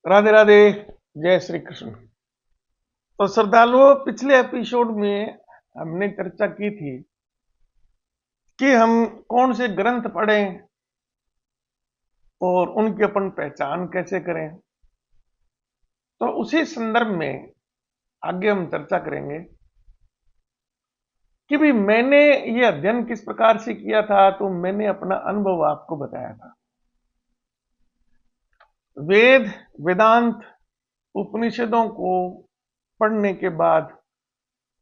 राधे राधे। जय श्री कृष्ण। तो श्रद्धालुओं, पिछले एपिसोड में हमने चर्चा की थी कि हम कौन से ग्रंथ पढ़ें और उनकी अपन पहचान कैसे करें। तो उसी संदर्भ में आगे हम चर्चा करेंगे कि भी मैंने ये अध्ययन किस प्रकार से किया था। तो मैंने अपना अनुभव आपको बताया था। वेद, वेदांत, उपनिषदों को पढ़ने के बाद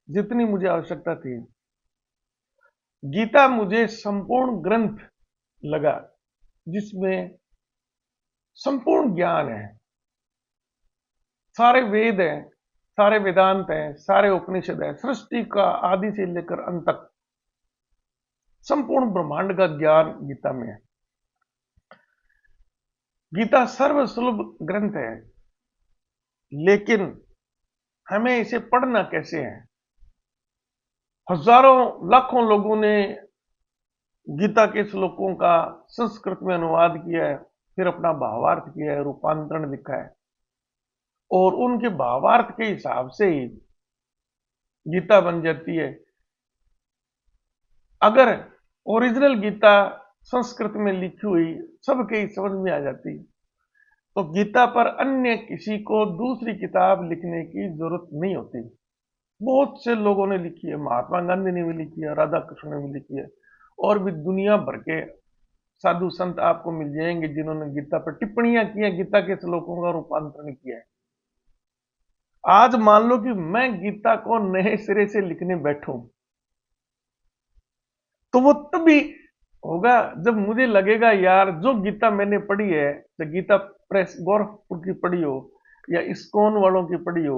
जितनी मुझे आवश्यकता थी, गीता मुझे संपूर्ण ग्रंथ लगा जिसमें संपूर्ण ज्ञान है। सारे वेद हैं, सारे वेदांत हैं, सारे उपनिषद हैं, सृष्टि का आदि से लेकर अंत तक संपूर्ण ब्रह्मांड का ज्ञान गीता में है। गीता सर्वसुलभ ग्रंथ है, लेकिन हमें इसे पढ़ना कैसे है। हजारों लाखों लोगों ने गीता के श्लोकों का संस्कृत में अनुवाद किया है, फिर अपना भावार्थ किया है, रूपांतरण लिखा है, और उनके भावार्थ के हिसाब से ही गीता बन जाती है। अगर ओरिजिनल गीता संस्कृत में लिखी हुई सबके ही समझ में आ जाती, तो गीता पर अन्य किसी को दूसरी किताब लिखने की जरूरत नहीं होती। बहुत से लोगों ने लिखी है, महात्मा गांधी ने भी लिखी है, राधा कृष्ण ने भी लिखी है, और भी दुनिया भर के साधु संत आपको मिल जाएंगे जिन्होंने गीता पर टिप्पणियां की हैं, गीता के श्लोकों का रूपांतरण किया है। आज मान लो कि मैं गीता को नए सिरे से लिखने बैठूं, तो वो तभी होगा जब मुझे लगेगा यार जो गीता मैंने पढ़ी है, जो गीता प्रेस गोरखपुर की पढ़ी हो, या इस्कॉन वालों की पढ़ी हो,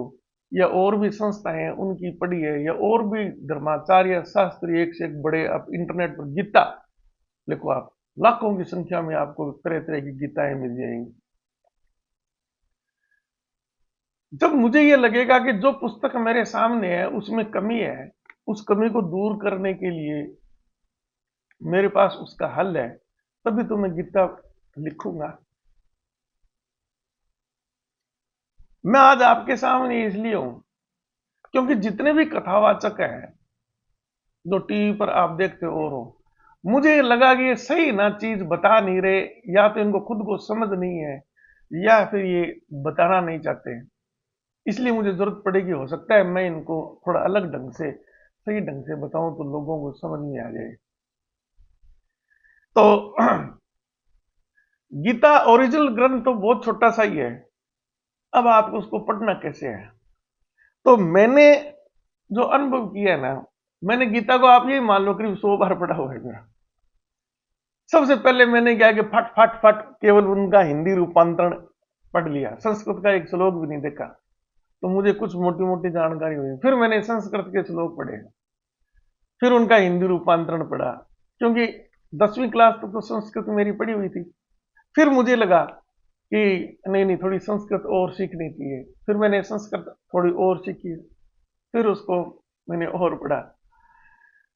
या और भी संस्थाएं हैं उनकी पढ़ी है, या और भी धर्माचार्य शास्त्री एक से एक बड़े, आप इंटरनेट पर गीता लिखो, आप लाखों की संख्या में आपको तरह तरह की गीताएं मिल जाएंगी। जब मुझे यह लगेगा कि जो पुस्तक मेरे सामने है उसमें कमी है, उस कमी को दूर करने के लिए मेरे पास उसका हल है, तभी तो मैं गीता लिखूंगा। मैं आज आपके सामने इसलिए हूं क्योंकि जितने भी कथावाचक हैं जो टीवी पर आप देखते हो, मुझे लगा कि ये सही ना चीज बता नहीं रहे, या तो इनको खुद को समझ नहीं है, या फिर ये बताना नहीं चाहते। इसलिए मुझे जरूरत पड़ेगी, हो सकता है मैं इनको थोड़ा अलग ढंग से, सही ढंग से बताऊं तो लोगों को समझ में आ जाए। तो गीता ओरिजिनल ग्रंथ तो बहुत छोटा सा ही है, अब आपको उसको पढ़ना कैसे है। तो मैंने जो अनुभव किया है ना, मैंने गीता को आप ये मान लो करीब 100 बार पढ़ा हुआ है मेरा। सबसे पहले मैंने क्या कि फट फट फट केवल उनका हिंदी रूपांतरण पढ़ लिया, संस्कृत का एक श्लोक भी नहीं देखा, तो मुझे कुछ मोटी मोटी जानकारी हुई। फिर मैंने संस्कृत के श्लोक पढ़े, फिर उनका हिंदी रूपांतरण पढ़ा, क्योंकि 10वीं क्लास तक तो संस्कृत मेरी पढ़ी हुई थी। फिर मुझे लगा कि नहीं नहीं, थोड़ी संस्कृत और सीखनी चाहिए, फिर मैंने संस्कृत थोड़ी और सीखी, फिर उसको मैंने और पढ़ा।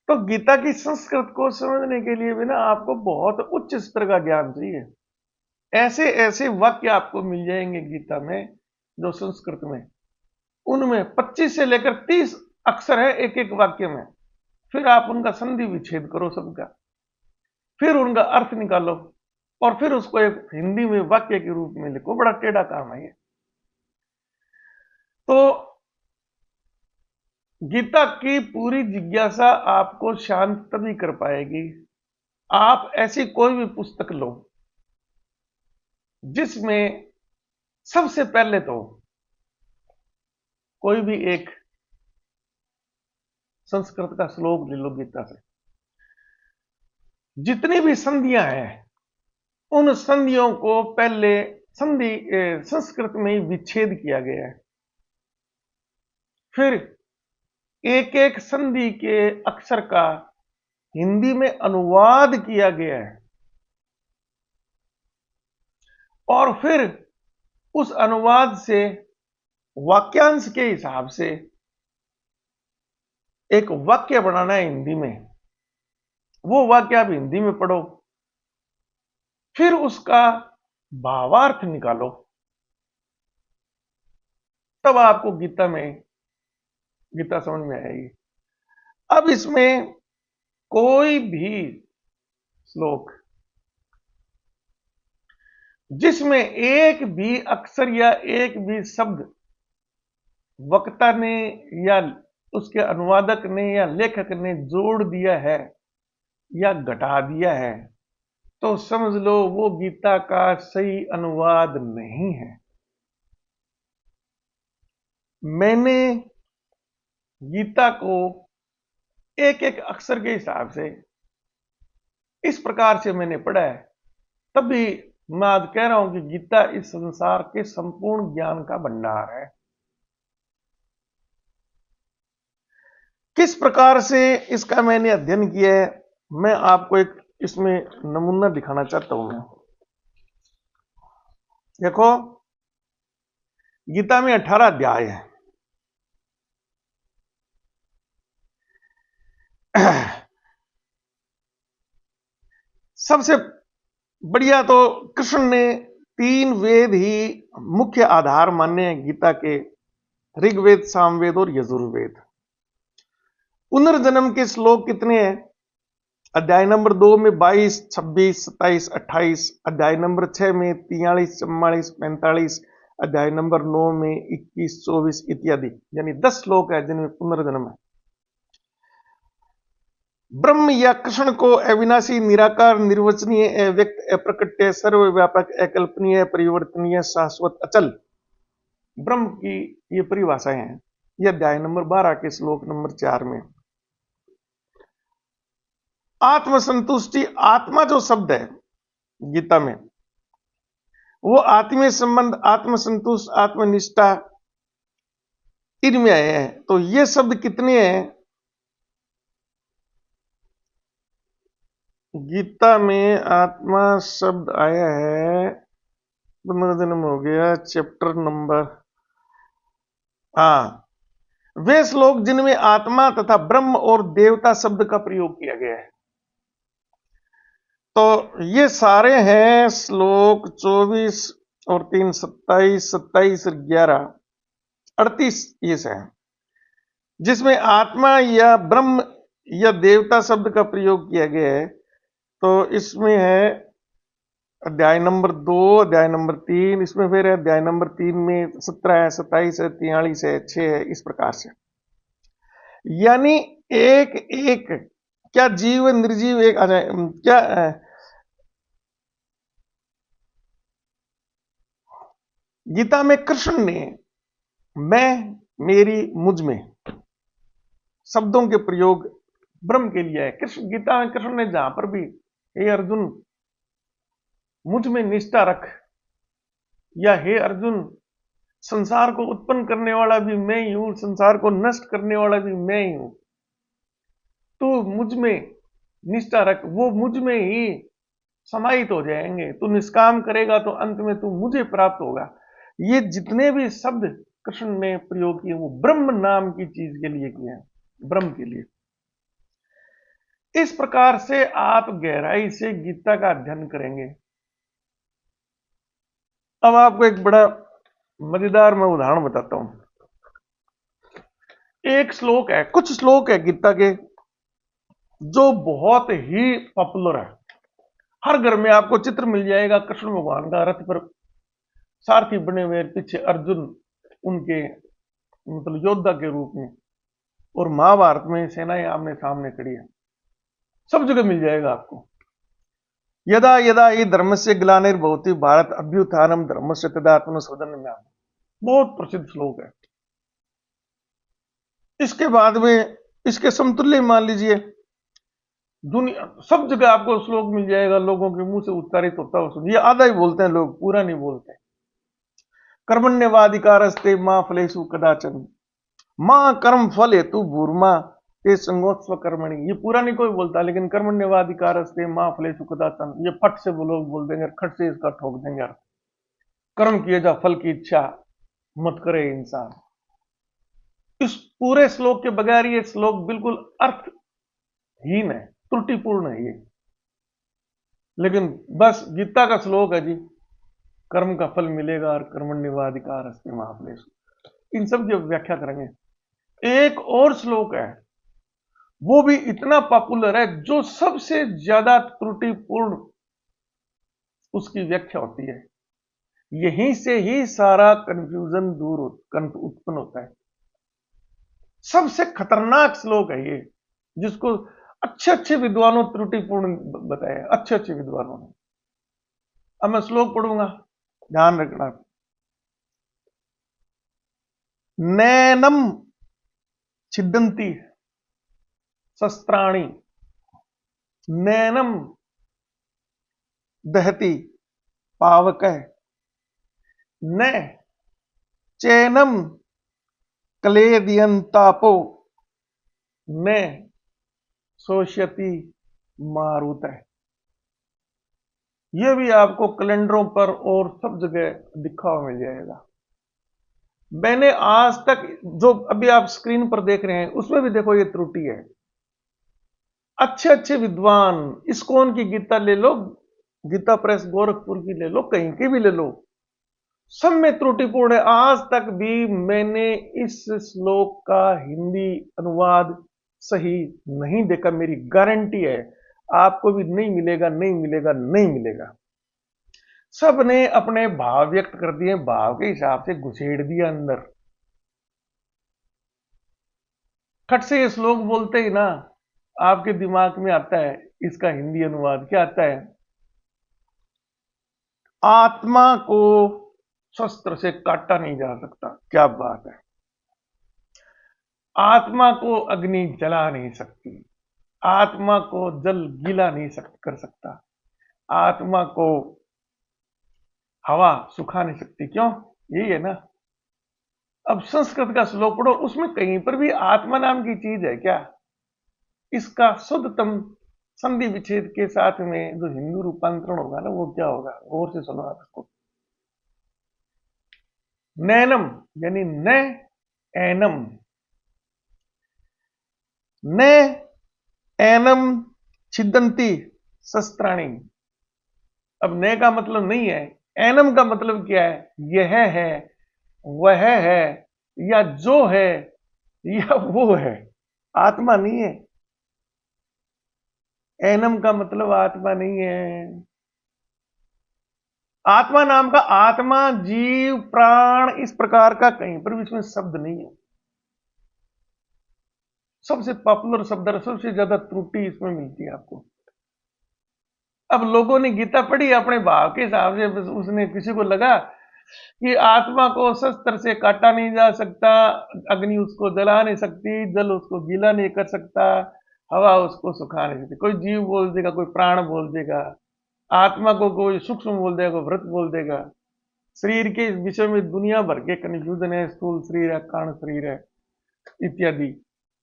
तो गीता की संस्कृत को समझने के लिए भी ना आपको बहुत उच्च स्तर का ज्ञान चाहिए। ऐसे ऐसे वाक्य आपको मिल जाएंगे गीता में जो संस्कृत में, उनमें 25 से लेकर 30 अक्षर है एक एक वाक्य में। फिर आप उनका संधि विच्छेद करो सबका, फिर उनका अर्थ निकालो, और फिर उसको एक हिंदी में वाक्य के रूप में लिखो। बड़ा टेढ़ा काम है ये। तो गीता की पूरी जिज्ञासा आपको शांत तभी कर पाएगी, आप ऐसी कोई भी पुस्तक लो जिसमें सबसे पहले तो कोई भी एक संस्कृत का श्लोक ले लो गीता से। जितनी भी संधियां हैं उन संधियों को पहले संस्कृत में ही विच्छेद किया गया है, फिर एक एक संधि के अक्षर का हिंदी में अनुवाद किया गया है, और फिर उस अनुवाद से वाक्यांश के हिसाब से एक वाक्य बनाना है हिंदी में। वो वाक्य आप हिंदी में पढ़ो, फिर उसका भावार्थ निकालो, तब आपको गीता समझ में आएगी। अब इसमें कोई भी श्लोक जिसमें एक भी अक्षर या एक भी शब्द वक्ता ने या उसके अनुवादक ने या लेखक ने जोड़ दिया है या घटा दिया है, तो समझ लो वो गीता का सही अनुवाद नहीं है। मैंने गीता को एक एक अक्षर के हिसाब से इस प्रकार से मैंने पढ़ा है, तब भी मैं आज कह रहा हूं कि गीता इस संसार के संपूर्ण ज्ञान का भंडार है। किस प्रकार से इसका मैंने अध्ययन किया है, मैं आपको एक इसमें नमूना दिखाना चाहता हूं। मैं देखो, गीता में 18 अध्याय है। सबसे बढ़िया तो कृष्ण ने 3 वेद ही मुख्य आधार माने हैं गीता के, ऋग्वेद, सामवेद और यजुर्वेद। पुनर्जन्म के श्लोक कितने हैं? अध्याय नंबर 2 में 22, 26, 27, 28, अध्याय नंबर 6 में 43, 44, 45, अध्याय नंबर 9 में 21, 24 इत्यादि, यानी 10 श्लोक है जिनमें पुनर्जन्म है। ब्रह्म या कृष्ण को अविनाशी, निराकार, निर्वचनीय, अव्यक्त, अप्रकट्य, सर्वव्यापक, अकल्पनीय, परिवर्तनीय, शाश्वत, अचल, ब्रह्म की ये परिभाषाएं हैं। ये अध्याय नंबर 12 के श्लोक नंबर 4 में। आत्मसंतुष्टि, आत्मा जो शब्द है गीता में, वो आत्मीय संबंध, आत्मसंतुष्ट, आत्मनिष्ठा, इनमें आए हैं। तो ये शब्द कितने हैं गीता में? आत्मा शब्द आया है, पुनर्जन्म हो गया, चैप्टर नंबर, वे श्लोक जिनमें आत्मा तथा ब्रह्म और देवता शब्द का प्रयोग किया गया है। तो ये सारे हैं श्लोक 24 और 3, 27, 27 और 11, 38 ये है, जिसमें आत्मा या ब्रह्म या देवता शब्द का प्रयोग किया गया है। तो इसमें है अध्याय नंबर 2, अध्याय नंबर 3, इसमें फिर है अध्याय नंबर 3 में 17 है, 27 है, 43 है, 6 है, इस प्रकार से। यानी एक एक, क्या जीव निर्जीव एक क्या गीता में कृष्ण ने मैं, मेरी, मुझ में शब्दों के प्रयोग ब्रह्म के लिए है। कृष्ण, गीता में कृष्ण ने जहां पर भी हे अर्जुन मुझ में निष्ठा रख, या हे अर्जुन संसार को उत्पन्न करने वाला भी मैं ही हूं, संसार को नष्ट करने वाला भी मैं ही हूं, तू मुझ में निष्ठा रख, वो मुझ में ही समाहित हो जाएंगे। तू निष्काम करेगा तो अंत में तू मुझे प्राप्त होगा। ये जितने भी शब्द कृष्ण ने प्रयोग किए वो ब्रह्म नाम की चीज के लिए किए हैं, ब्रह्म के लिए। इस प्रकार से आप गहराई से गीता का अध्ययन करेंगे। अब आपको एक बड़ा मजेदार मैं उदाहरण बताता हूं। एक श्लोक है, कुछ श्लोक है गीता के जो बहुत ही पॉपुलर है। हर घर में आपको चित्र मिल जाएगा कृष्ण भगवान का रथ पर सारथी बने हुए, पीछे अर्जुन उनके मतलब योद्धा के रूप में, और महाभारत में सेनाएं आमने सामने खड़ी है। सब जगह मिल जाएगा आपको। यदा यदा ही धर्मस्य ग्लानिर्भवति भारत अभ्युत्थानम धर्मस्य तदात्मन सदन्यम, बहुत प्रसिद्ध श्लोक है। इसके बाद में इसके समतुल्य मान लीजिए, दुनिया सब जगह आपको श्लोक मिल जाएगा, लोगों के मुंह से उच्चारित होता हुआ। ये आधा ही बोलते हैं लोग, पूरा नहीं बोलते। कर्मण्यवाधिकारस्ते मां फलेषु कदाचन मां कर्म फल हेतु भूर्मा ते संगोत्स्व कर्मणि, ये पूरा नहीं कोई बोलता, लेकिन कर्मण्यवाधिकारस्ते मां फलेषु कदाचन ये फट से वो लोग बोल देंगे, खट से इसका ठोक देंगे। कर्म किए जा, फल की इच्छा मत करे इंसान। इस पूरे श्लोक के बगैर ये श्लोक बिल्कुल अर्थहीन है, त्रुटिपूर्ण है ये। लेकिन बस गीता का श्लोक है जी, कर्म का फल मिलेगा और कर्मण्यवाधिकारस्ते मां फलेषु। इन सब की व्याख्या करेंगे। एक और श्लोक है, वो भी इतना पॉपुलर है, जो सबसे ज्यादा त्रुटिपूर्ण उसकी व्याख्या होती है। यहीं से ही सारा कंफ्यूजन उत्पन्न होता है। सबसे खतरनाक श्लोक है ये, जिसको अच्छे अच्छे विद्वानों त्रुटिपूर्ण बताया, अच्छे अच्छे विद्वानों ने। अब मैं श्लोक पढ़ूंगा, ध्यान रखना। नैनम छिदंती शस्त्राणि, नैनम दहति पावक, न चैनम क्लेदियंतापो, न शोष्यति मारुत। यह भी आपको कैलेंडरों पर और सब जगह दिखा हुआ मिल जाएगा। मैंने आज तक जो अभी आप स्क्रीन पर देख रहे हैं उसमें भी देखो ये त्रुटि है। अच्छे अच्छे विद्वान, इस्कॉन की गीता ले लो, गीता प्रेस गोरखपुर की ले लो, कहीं की भी ले लो, सब में त्रुटिपूर्ण है। आज तक भी मैंने इस श्लोक का हिंदी अनुवाद सही नहीं देखा, मेरी गारंटी है आपको भी नहीं मिलेगा, नहीं मिलेगा, नहीं मिलेगा। सब ने अपने भाव व्यक्त कर दिए, भाव के हिसाब से घुसेड़ दिया अंदर। खट से ये श्लोक बोलते ही ना आपके दिमाग में आता है इसका हिंदी अनुवाद क्या आता है, आत्मा को शस्त्र से काटा नहीं जा सकता। क्या बात है। आत्मा को अग्नि जला नहीं सकती, आत्मा को जल गीला नहीं कर सकता, आत्मा को हवा सुखा नहीं सकती। क्यों? यही है ना। अब संस्कृत का श्लोक पढ़ो, उसमें कहीं पर भी आत्मा नाम की चीज है क्या? इसका शुद्धतम संधि विच्छेद के साथ में जो हिंदू रूपांतरण होगा ना, वो क्या होगा? गौर से सुनो आप इसको। नैनम यानी न एनम, न एनम छिदंती शस्त्राणी। अब न का मतलब नहीं है, एनम का मतलब क्या है? यह है, वह है, या जो है, या वो है, आत्मा नहीं है। एनम का मतलब आत्मा नहीं है। आत्मा नाम का, आत्मा जीव प्राण इस प्रकार का कहीं पर भी इसमें शब्द नहीं है। सबसे पॉपुलर शब्द है, सबसे ज्यादा त्रुटि इसमें मिलती है आपको। अब लोगों ने गीता पढ़ी अपने भाव के हिसाब से, उसने किसी को लगा कि आत्मा को शस्त्र से काटा नहीं जा सकता, अग्नि उसको जला नहीं सकती, जल उसको गीला नहीं कर सकता, हवा उसको सुखा नहीं सकती। कोई जीव बोल देगा, कोई प्राण बोल देगा, आत्मा को कोई सूक्ष्म बोल देगा, कोई वृत्त बोल देगा। शरीर के विषय में दुनिया भर के कंफ्यूजन है, स्थूल शरीर है, कारण शरीर है इत्यादि,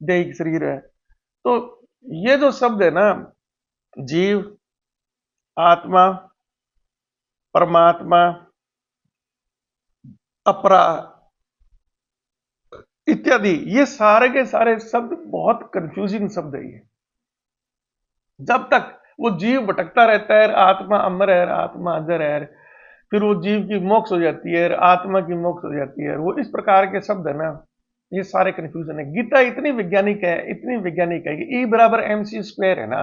दैहिक शरीर है। तो ये जो शब्द है ना, जीव, आत्मा, परमात्मा, अपरा इत्यादि, ये सारे के सारे शब्द बहुत कंफ्यूजिंग शब्द है। ये जब तक वो जीव भटकता रहता है, आत्मा अमर है, आत्मा अजर है, फिर वो जीव की मोक्ष हो जाती है, आत्मा की मोक्ष हो जाती है, वो इस प्रकार के शब्द है ना, ये सारे कंफ्यूजन है। गीता इतनी वैज्ञानिक है, इतनी वैज्ञानिक है कि E बराबर MC स्क्वायर है ना,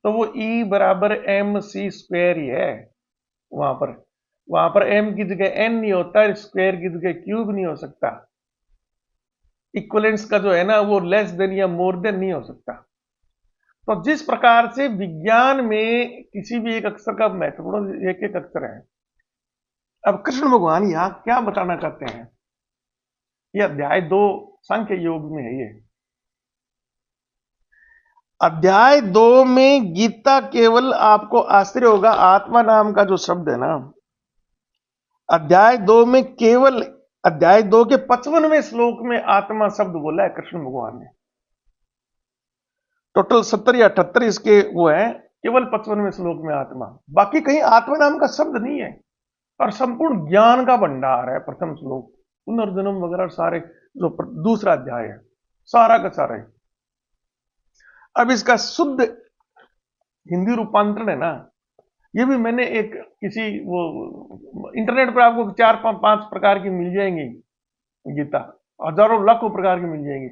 तो वो E बराबर MC स्क्वायर ही है। वहां पर M की जगह N नहीं होता, स्क्वायर की जगह क्यूब नहीं हो सकता। इक्वलेंस का जो है ना, वो लेस देन या मोर देन नहीं हो सकता। तो जिस प्रकार से विज्ञान में किसी भी एक अक्षर का महत्वपूर्ण एक एक अक्षर है। अब कृष्ण भगवान यहां क्या बताना चाहते हैं, यह अध्याय 2 सांख्य योग में है। ये अध्याय 2 में गीता केवल, आपको आश्चर्य होगा, आत्मा नाम का जो शब्द है ना, अध्याय 2 में केवल अध्याय 2 के 55वें श्लोक में आत्मा शब्द बोला है कृष्ण भगवान ने। टोटल 70 या 78 इसके वो है, केवल 55वें श्लोक में आत्मा, बाकी कहीं आत्मा नाम का शब्द नहीं है। और संपूर्ण ज्ञान का भंडार है प्रथम श्लोक, पुनर्जन्म वगैरह सारे, जो दूसरा अध्याय है सारा का सारा है। अब इसका शुद्ध हिंदी रूपांतरण है ना, ये भी मैंने एक किसी वो इंटरनेट पर आपको 4-5 प्रकार की मिल जाएंगी, गीता हजारों लाखों प्रकार की मिल जाएंगी।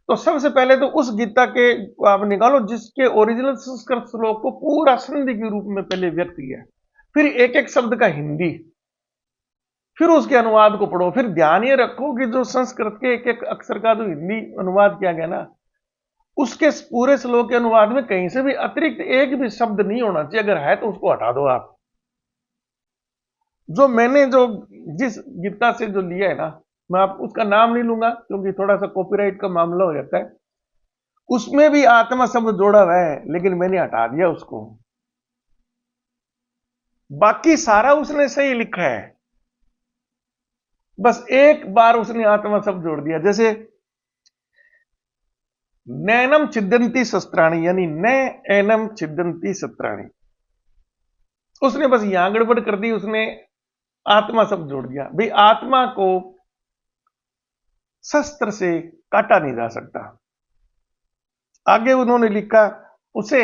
तो सबसे पहले तो उस गीता के आप निकालो जिसके ओरिजिनल संस्कृत श्लोक को पूरा संधि के रूप में पहले व्यक्त किया, फिर एक एक शब्द का हिंदी, फिर उसके अनुवाद को पढ़ो। फिर ध्यान ये रखो कि जो संस्कृत के एक एक अक्षर का जो हिंदी अनुवाद किया गया ना, उसके पूरे श्लोक के अनुवाद में कहीं से भी अतिरिक्त एक भी शब्द नहीं होना चाहिए, अगर है तो उसको हटा दो आप। जो मैंने जो जिस गीता से जो लिया है ना, मैं आप उसका नाम नहीं लूंगा क्योंकि थोड़ा सा कॉपीराइट का मामला हो जाता है, उसमें भी आत्मा शब्द जोड़ा हुआ है लेकिन मैंने हटा दिया उसको। बाकी सारा उसने सही लिखा है, बस एक बार उसने आत्मा शब्द जोड़ दिया। जैसे नैनम छिदंती शस्त्राणी, यानी न एनम छिदंती शस्त्राणी, उसने बस यहां गड़बड़ कर दी, उसने आत्मा शब्द जोड़ दिया। भाई आत्मा को शस्त्र से काटा नहीं जा सकता। आगे उन्होंने लिखा उसे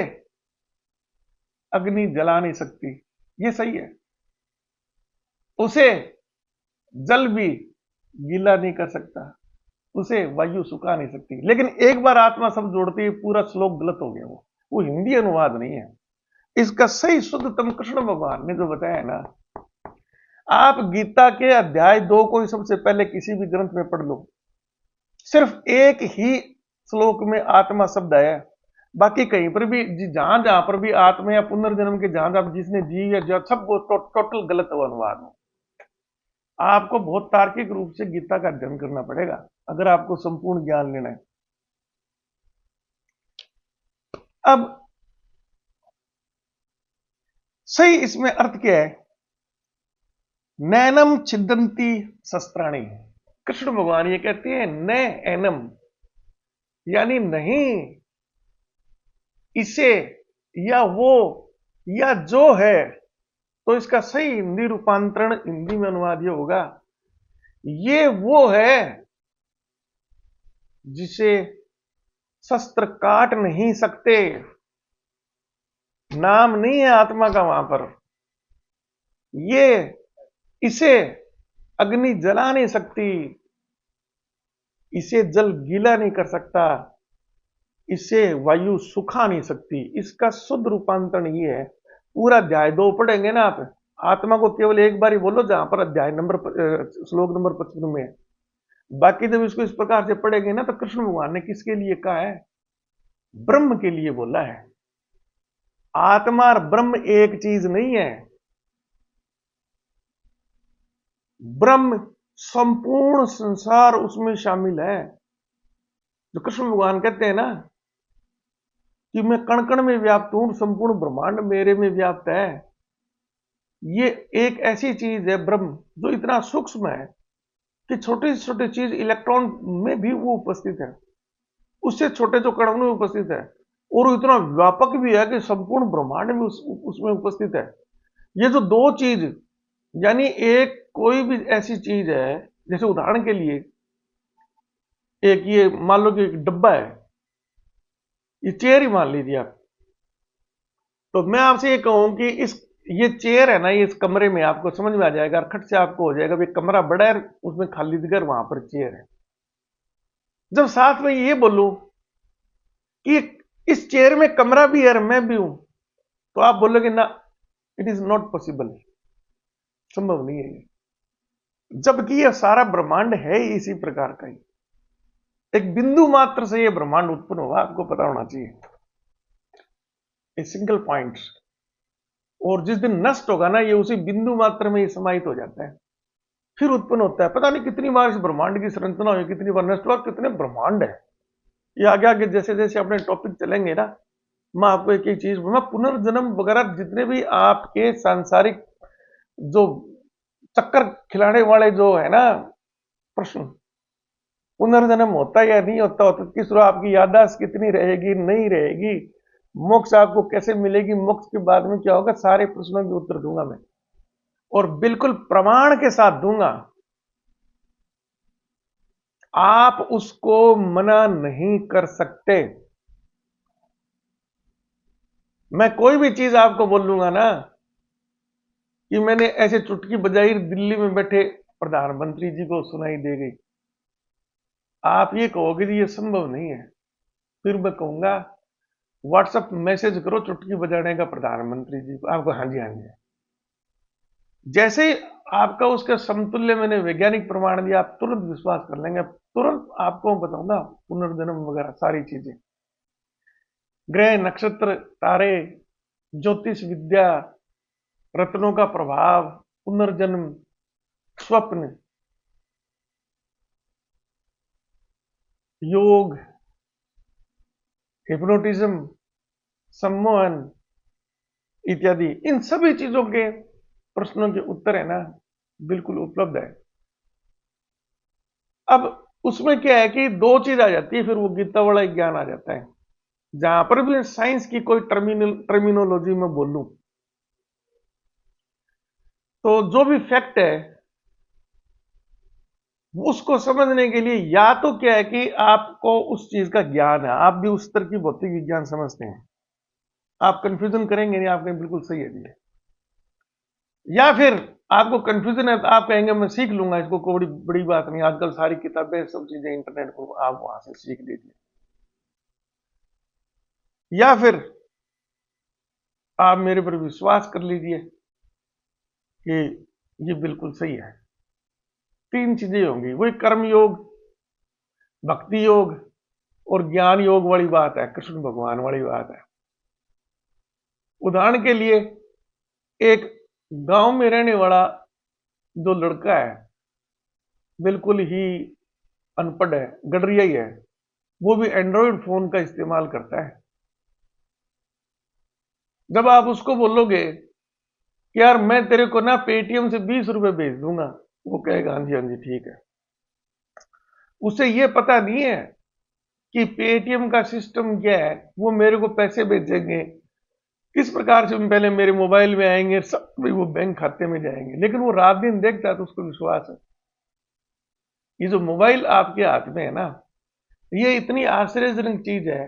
अग्नि जला नहीं सकती, ये सही है। उसे जल भी गीला नहीं कर सकता, उसे वायु सुखा नहीं सकती। लेकिन एक बार आत्मा शब्द जोड़ते ही पूरा श्लोक गलत हो गया। वो हिंदी अनुवाद नहीं है, इसका सही शुद्धतम कृष्ण भगवान ने जो बताया है ना। आप गीता के अध्याय 2 को ही सबसे पहले किसी भी ग्रंथ में पढ़ लो, सिर्फ एक ही श्लोक में आत्मा शब्द आया, बाकी कहीं पर भी जहां जहां पर भी आत्मा या पुनर्जन्म के जहां जहां जिसने जी या जो सब वो टोटल गलत हो अनुवाद हो। आपको बहुत तार्किक रूप से गीता का अध्ययन करना पड़ेगा अगर आपको संपूर्ण ज्ञान लेना है। अब सही इसमें अर्थ क्या है? नैनम छिदंती शस्त्राणी, कृष्ण भगवान ये कहते हैं न एनम, यानी नहीं इसे या वो या जो है। तो इसका सही हिंदी रूपांतरण, हिंदी में अनुवाद ये होगा, ये वो है जिसे शस्त्र काट नहीं सकते। नाम नहीं है आत्मा का वहां पर। ये इसे अग्नि जला नहीं सकती, इसे जल गीला नहीं कर सकता, इसे वायु सुखा नहीं सकती। इसका शुद्ध रूपांतरण ये है। पूरा अध्याय 2 पढ़ेंगे ना आप, आत्मा को केवल एक बार ही बोलो जहां पर अध्याय नंबर श्लोक नंबर 55 में है। बाकी जब इसको इस प्रकार से पढ़ेंगे ना, तो कृष्ण भगवान ने किसके लिए कहा है? ब्रह्म के लिए बोला है। आत्मा और ब्रह्म एक चीज नहीं है। ब्रह्म संपूर्ण संसार उसमें शामिल है। जो कृष्ण भगवान कहते हैं ना कि मैं कण कण में व्याप्त हूं, संपूर्ण ब्रह्मांड मेरे में व्याप्त है। ये एक ऐसी चीज है ब्रह्म जो इतना सूक्ष्म है कि छोटी से छोटी चीज इलेक्ट्रॉन में भी वो उपस्थित है, उससे छोटे जो कण में उपस्थित है, और इतना व्यापक भी है कि संपूर्ण ब्रह्मांड में उसमें उपस्थित है। ये जो दो चीज, यानी एक कोई भी ऐसी चीज है, जैसे उदाहरण के लिए एक ये मान लो कि एक डब्बा है, ये चेयर ही मान लीजिए आप। तो मैं आपसे ये कहूं कि ये चेयर है ना, ये इस कमरे में आपको समझ में आ जाएगा, खट से आपको हो जाएगा भाई कमरा बड़ा है, उसमें खाली जगह वहां पर चेयर है। जब साथ में ये बोलूं कि इस चेयर में कमरा भी है और मैं भी हूं, तो आप बोलोगे ना, इट इज नॉट पॉसिबल, संभव नहीं है ये। जबकि ये सारा ब्रह्मांड है ही इसी प्रकार का ही। एक बिंदु मात्र से ये ब्रह्मांड उत्पन्न हुआ, आपको पता होना चाहिए। ए सिंगल पॉइंट, और जिस दिन नष्ट होगा ना, ये उसी बिंदु मात्र में ही समाहित हो जाता है, फिर उत्पन्न होता है। पता नहीं कितनी बार इस ब्रह्मांड की संरचना हुई, कितनी बार नष्ट हुआ, कितने ब्रह्मांड है। ये आगे आगे जैसे जैसे अपने टॉपिक चलेंगे ना, मैं आपको एक एक चीज, मैं पुनर्जन्म वगैरह जितने भी आपके सांसारिक जो चक्कर खिलाने वाले जो है ना प्रश्न, पुनर्जन्म होता या नहीं होता, होता किस तरह, आपकी याददाश्त कितनी रहेगी, नहीं रहेगी, मोक्ष आपको कैसे मिलेगी, मोक्ष के बाद में क्या होगा, सारे प्रश्नों के उत्तर दूंगा मैं, और बिल्कुल प्रमाण के साथ दूंगा। आप उसको मना नहीं कर सकते। मैं कोई भी चीज आपको बोल लूंगा ना कि मैंने ऐसे चुटकी बजाई, दिल्ली में बैठे प्रधानमंत्री जी को सुनाई दे गई, आप ये कहोगे कि ये संभव नहीं है, फिर मैं कहूंगा व्हाट्सएप मैसेज करो चुटकी बजाने का प्रधानमंत्री जी को, आपको हाँ जी हाँ जी। जैसे ही आपका उसका समतुल्य मैंने वैज्ञानिक प्रमाण दिया, आप तुरंत विश्वास कर लेंगे, तुरंत आपको बताऊंगा पुनर्जन्म वगैरह सारी चीजें, ग्रह नक्षत्र तारे, ज्योतिष विद्या, रत्नों का प्रभाव, पुनर्जन्म, स्वप्न, योग, हिप्नोटिज्म, सम्मोहन इत्यादि, इन सभी चीजों के प्रश्नों के उत्तर है ना बिल्कुल उपलब्ध है। अब उसमें क्या है कि दो चीज आ जाती है, फिर वो गीता वाला ज्ञान आ जाता है, जहां पर भी साइंस की कोई टर्मिनोलॉजी में बोलूं तो जो भी फैक्ट है उसको समझने के लिए या तो क्या है कि आपको उस चीज का ज्ञान है, आप भी उस तरह की भौतिक विज्ञान समझते हैं, आप कंफ्यूजन करेंगे नहीं, आपने बिल्कुल सही है दिया, या फिर आपको कंफ्यूजन है तो आप कहेंगे मैं सीख लूंगा इसको, कोई बड़ी बड़ी बात नहीं, आजकल सारी किताबें सब चीजें इंटरनेट पर आप वहां से सीख लीजिए, या फिर आप मेरे पर विश्वास कर लीजिए कि ये बिल्कुल सही है। तीन चीजें होंगी, वही कर्म योग, भक्ति योग और ज्ञान योग वाली बात है, कृष्ण भगवान वाली बात है। उदाहरण के लिए एक गांव में रहने वाला जो लड़का है, बिल्कुल ही अनपढ़ है, गडरिया ही है, वो भी एंड्रॉयड फोन का इस्तेमाल करता है। जब आप उसको बोलोगे कि यार मैं तेरे को ना पेटीएम से 20 रुपए भेज दूंगा, वो कहेगा हाँ जी ठीक है। उसे ये पता नहीं है कि पेटीएम का सिस्टम क्या है, वो मेरे को पैसे भेजेंगे किस प्रकार से, पहले मेरे मोबाइल में आएंगे, सब वो बैंक खाते में जाएंगे, लेकिन वो रात दिन देखता है तो उसको विश्वास है। ये जो मोबाइल आपके हाथ में है ना, ये इतनी आश्चर्यजनक चीज है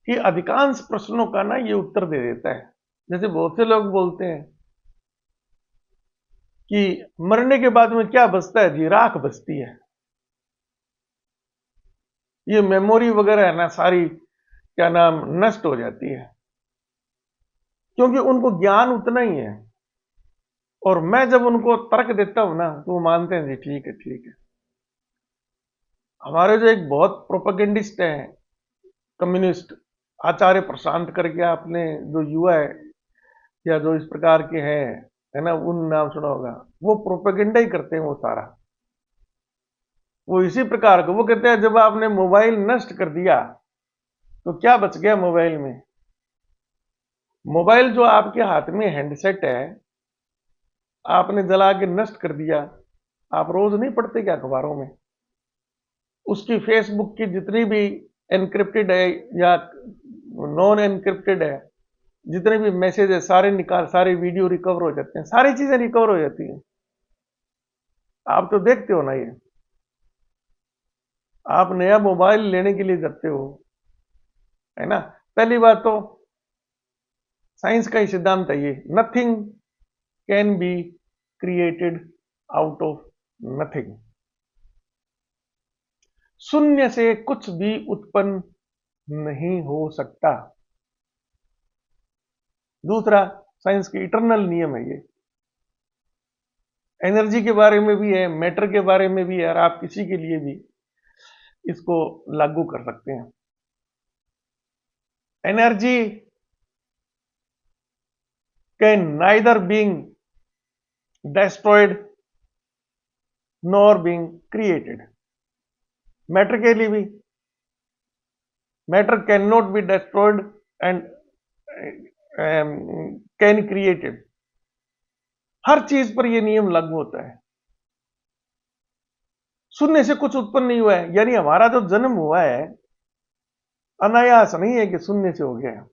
कि अधिकांश प्रश्नों का ना ये उत्तर दे देता है। जैसे बहुत से लोग बोलते हैं कि मरने के बाद में क्या बचता है जी, राख बचती है, ये मेमोरी वगैरह है ना सारी क्या नाम नष्ट हो जाती है, क्योंकि उनको ज्ञान उतना ही है। और मैं जब उनको तर्क देता हूं ना तो वो मानते हैं जी ठीक है। हमारे जो एक बहुत प्रोपेगेंडिस्ट हैं कम्युनिस्ट, आचार्य प्रशांत करके, आपने जो युवा है या जो इस प्रकार के हैं है ना, उन नाम सुना होगा, वो प्रोपेगेंडा ही करते हैं वो सारा। वो इसी प्रकार का वो कहते हैं जब आपने मोबाइल नष्ट कर दिया तो क्या बच गया मोबाइल में, मोबाइल जो आपके हाथ में हैंडसेट है आपने जला के नष्ट कर दिया। आप रोज नहीं पढ़ते क्या अखबारों में, उसकी फेसबुक की जितनी भी एनक्रिप्टेड है या नॉन एनक्रिप्टेड है, जितने भी मैसेज है सारे निकाल, सारे वीडियो रिकवर हो जाते हैं, सारी चीजें रिकवर हो जाती हैं। आप तो देखते हो ना ये, आप नया मोबाइल लेने के लिए जाते हो है ना, पहली बात तो साइंस का ही सिद्धांत है ये, nothing can be created out of nothing, शून्य से कुछ भी उत्पन्न नहीं हो सकता। दूसरा, साइंस के इटरनल नियम है ये, एनर्जी के बारे में भी है, मैटर के बारे में भी है, और आप किसी के लिए भी इसको लागू कर सकते हैं। Energy can neither being destroyed nor being created, matter के लिए भी, matter can not be destroyed and can created, हर चीज पर यह नियम लागू होता है। शून्य से कुछ उत्पन्न नहीं हुआ है, यानी हमारा जो जन्म हुआ है अनायास नहीं है कि शून्य से हो गया है,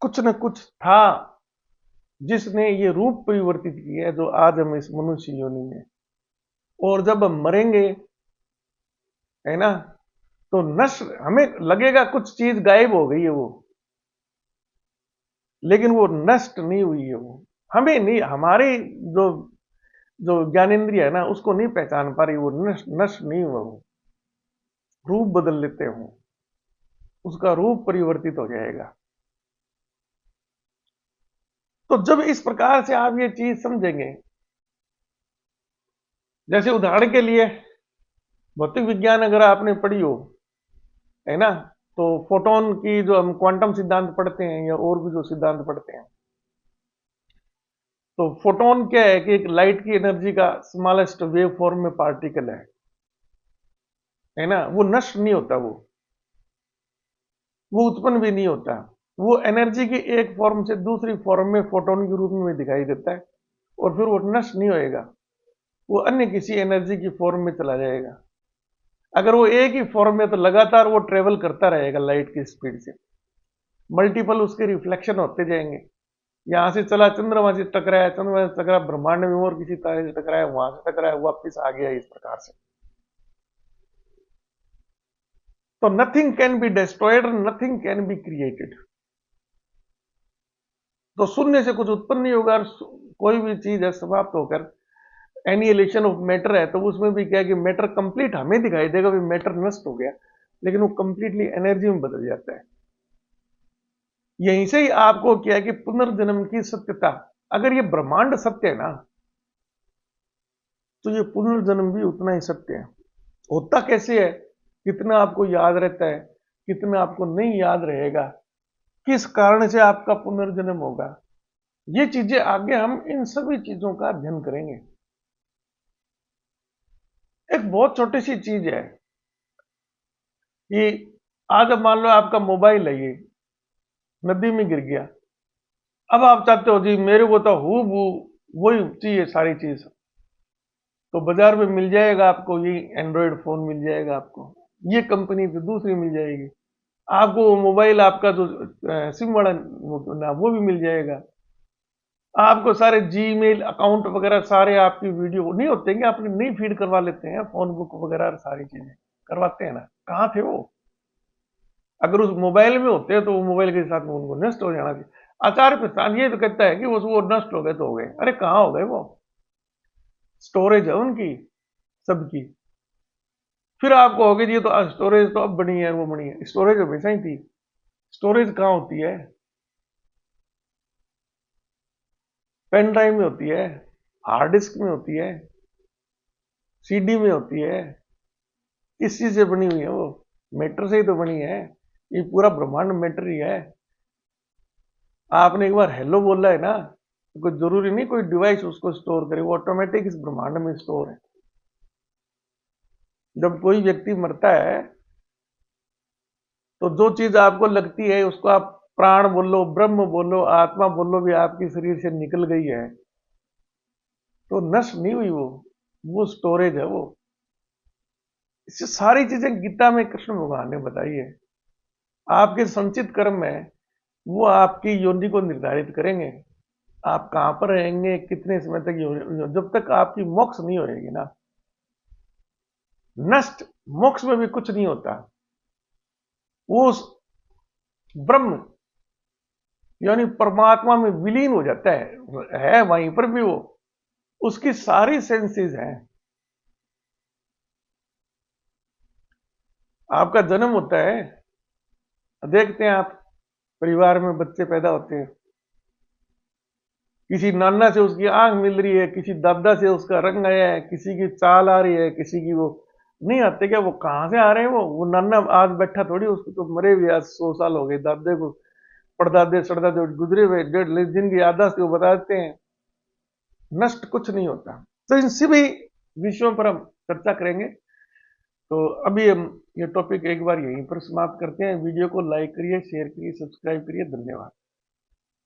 कुछ न कुछ था जिसने ये रूप परिवर्तित किया है जो आज हम इस मनुष्य योनि में, और जब हम मरेंगे है ना तो नष्ट, हमें लगेगा कुछ चीज गायब हो गई है वो, लेकिन वो नष्ट नहीं हुई है, वो हमें नहीं, हमारे जो जो ज्ञानेन्द्रिय है ना उसको नहीं पहचान पा रही, वो नष्ट नष्ट नहीं हुआ वो। रूप बदल लेते हो, उसका रूप परिवर्तित हो जाएगा। तो जब इस प्रकार से आप ये चीज समझेंगे, जैसे उदाहरण के लिए भौतिक विज्ञान अगर आपने पढ़ी हो, है ना, तो फोटोन की जो हम क्वांटम सिद्धांत पढ़ते हैं या और भी जो सिद्धांत पढ़ते हैं, तो फोटोन क्या है कि एक लाइट की एनर्जी का स्मॉलेस्ट वेव फॉर्म में पार्टिकल है ना, वो नष्ट नहीं होता, वो उत्पन्न भी नहीं होता। वो एनर्जी की एक फॉर्म से दूसरी फॉर्म में फोटोन के रूप में दिखाई देता है और फिर वो नष्ट नहीं होएगा, वो अन्य किसी एनर्जी की फॉर्म में चला जाएगा। अगर वो एक ही फॉर्म में तो लगातार वो ट्रेवल करता रहेगा लाइट की स्पीड से, मल्टीपल उसके रिफ्लेक्शन होते जाएंगे। यहां से चला चंद्रमा से टकराया, चंद्रमा से टकराया ब्रह्मांड में और किसी तारे से टकराया, वहां से टकराया वापिस आ गया, इस प्रकार से। तो nothing can be destroyed, nothing can be created. तो शून्य से कुछ उत्पन्न नहीं होगा, कोई भी चीज है समाप्त होकर एनिहिलेशन ऑफ मैटर है, तो उसमें भी क्या है कि मैटर कंप्लीट हमें दिखाई देगा भी मैटर नष्ट हो गया, लेकिन वो कंप्लीटली एनर्जी में बदल जाता है। यहीं से ही आपको क्या है कि पुनर्जन्म की सत्यता, अगर ये ब्रह्मांड सत्य है ना, तो ये पुनर्जन्म भी उतना ही सत्य है। होता कैसे है, कितना आपको याद रहता है, कितना आपको नहीं याद रहेगा, किस कारण से आपका पुनर्जन्म होगा, ये चीजें आगे हम इन सभी चीजों का अध्ययन करेंगे। एक बहुत छोटी सी चीज है कि आज अब मान लो आपका मोबाइल है, ये नदी में गिर गया। अब आप चाहते हो जी मेरे को तो हूबहू वही चाहिए सारी चीज, तो बाजार में मिल जाएगा आपको, ये एंड्रॉयड फोन मिल जाएगा आपको, ये कंपनी से दूसरी मिल जाएगी आपको, मोबाइल आपका जो सिम वाला वो भी मिल जाएगा आपको, सारे जीमेल अकाउंट वगैरह सारे आपकी वीडियो नहीं होते हैं कि आपने नहीं फीड करवा लेते हैं, फोन बुक वगैरह सारी चीजें करवाते हैं ना, कहाँ थे वो? अगर उस मोबाइल में होते हैं तो वो मोबाइल के साथ में उनको नष्ट हो जाना चाहिए। आचार प्रस्थान ये तो कहता है कि वो नष्ट हो गए तो हो गए, अरे कहाँ हो गए वो? स्टोरेज है उनकी सबकी। फिर आपको होगी जी तो स्टोरेज तो अब बनी है, वो बनी है, स्टोरेज हमेशा ही थी। स्टोरेज कहाँ होती है? पेन ड्राइव में होती है, हार्ड डिस्क में होती है, सीडी में होती है। किस चीज से बनी हुई है वो? मैटर से ही तो बनी है, ये पूरा ब्रह्मांड मैटर ही है। आपने एक बार हेलो बोला है ना, तो कोई जरूरी नहीं कोई डिवाइस उसको स्टोर करे, वो ऑटोमेटिक इस ब्रह्मांड में स्टोर है। जब कोई व्यक्ति मरता है तो जो चीज आपको लगती है उसको आप प्राण बोलो, ब्रह्म बोलो, आत्मा बोलो, भी आपकी शरीर से निकल गई है तो नष्ट नहीं हुई, वो स्टोरेज है वो। इससे सारी चीजें गीता में कृष्ण भगवान ने बताई है। आपके संचित कर्म है वो आपकी योनि को निर्धारित करेंगे, आप कहां पर रहेंगे, कितने समय तक जब तक आपकी मोक्ष नहीं होएगी ना। नष्ट मोक्ष में भी कुछ नहीं होता, वो ब्रह्म यानी परमात्मा में विलीन हो जाता है वहीं पर भी वो, उसकी सारी सेंसेस हैं। आपका जन्म होता है, देखते हैं आप परिवार में बच्चे पैदा होते हैं, किसी नाना से उसकी आंख मिल रही है, किसी दादा से उसका रंग आया है, किसी की चाल आ रही है, किसी की वो नहीं आते क्या, वो कहां से आ रहे हैं? वो नाना आज बैठा थोड़ी, उसको तो मरे भी आज 100 साल हो गए, दादे को परदादे सड़दादे गुजरे हुए डेढ़ दिन की याददाश्त को बताते हैं। नष्ट कुछ नहीं होता। तो इन सभी विषयों पर हम चर्चा करेंगे। तो अभी हम ये टॉपिक एक बार यहीं पर समाप्त करते हैं। वीडियो को लाइक करिए, शेयर करिए, सब्सक्राइब करिए। धन्यवाद।